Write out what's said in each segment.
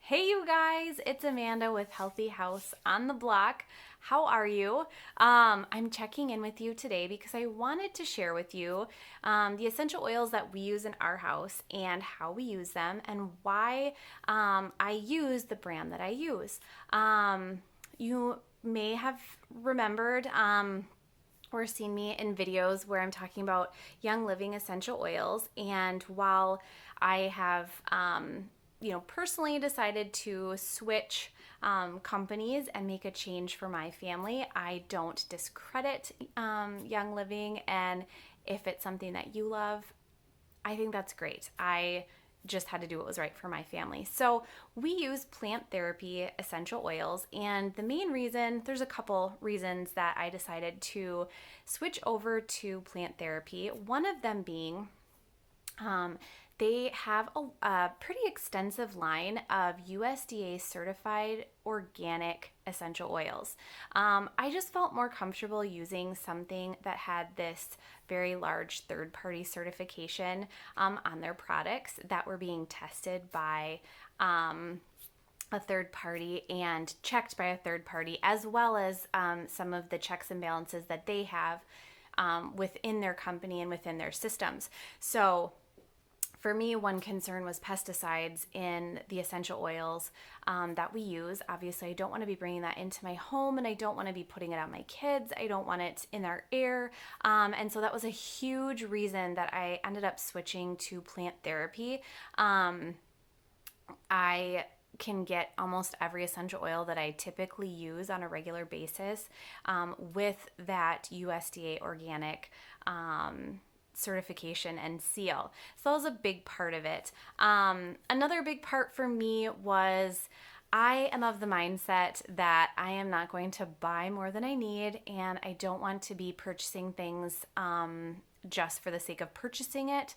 Hey you guys, it's Amanda with Healthy House on the Block. How are you? I'm checking in with you today because I wanted to share with you the essential oils that we use in our house and how we use them and why I use the brand that I use. You may have remembered or seen me in videos where I'm talking about Young Living essential oils. And while I have, personally decided to switch companies and make a change for my family, I don't discredit Young Living. And if it's something that you love, I think that's great. I just had to do what was right for my family. So we use plant therapy essential oils, and the main reason, there's a couple reasons that I decided to switch over to plant therapy. One of them being they have a pretty extensive line of USDA certified organic essential oils. I just felt more comfortable using something that had this very large third-party certification on their products that were being tested by a third party and checked by a third party, as well as some of the checks and balances that they have within their company and within their systems. So for me, one concern was pesticides in the essential oils that we use. Obviously, I don't want to be bringing that into my home, and I don't want to be putting it on my kids. I don't want it in our air. And so that was a huge reason that I ended up switching to plant therapy. I can get almost every essential oil that I typically use on a regular basis with that USDA organic certification and seal. So that was a big part of it. Another big part for me was I am of the mindset that I am not going to buy more than I need, and I don't want to be purchasing things just for the sake of purchasing it,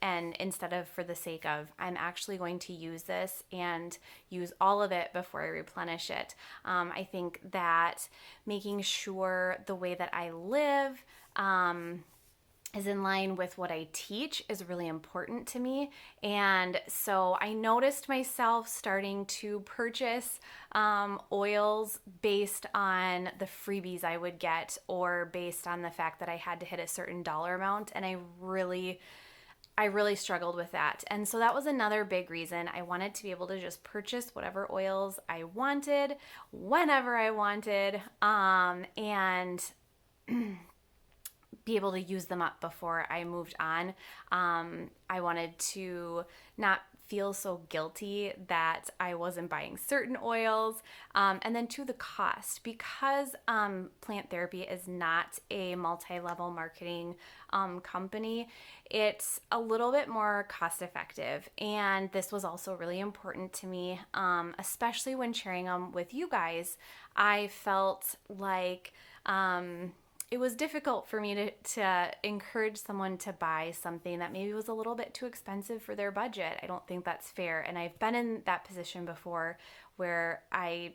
and instead of for the sake of I'm actually going to use this and use all of it before I replenish it. I think that making sure the way that I live is in line with what I teach is really important to me. And so I noticed myself starting to purchase oils based on the freebies I would get or based on the fact that I had to hit a certain dollar amount. And I really struggled with that. And so that was another big reason I wanted to be able to just purchase whatever oils I wanted, whenever I wanted, and be able to use them up before I moved on. I wanted to not feel so guilty that I wasn't buying certain oils. And then to the cost, because plant therapy is not a multi-level marketing company, it's a little bit more cost effective. And this was also really important to me, especially when sharing them with you guys. I felt like it was difficult for me to encourage someone to buy something that maybe was a little bit too expensive for their budget. I don't think that's fair. And I've been in that position before where I,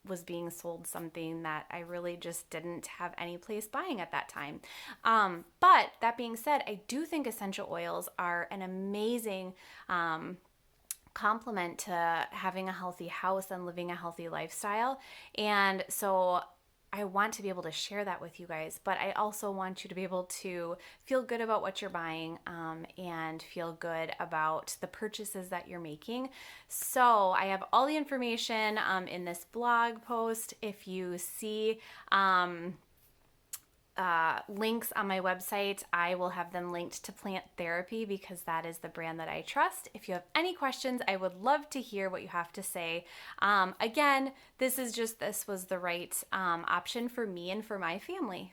was being sold something that I really just didn't have any place buying at that time. But that being said, I do think essential oils are an amazing complement to having a healthy house and living a healthy lifestyle. And so I want to be able to share that with you guys, but I also want you to be able to feel good about what you're buying and feel good about the purchases that you're making. So I have all the information in this blog post. If you see links on my website, I will have them linked to Plant Therapy because that is the brand that I trust. If you have any questions, I would love to hear what you have to say. Again, this was the right option for me and for my family.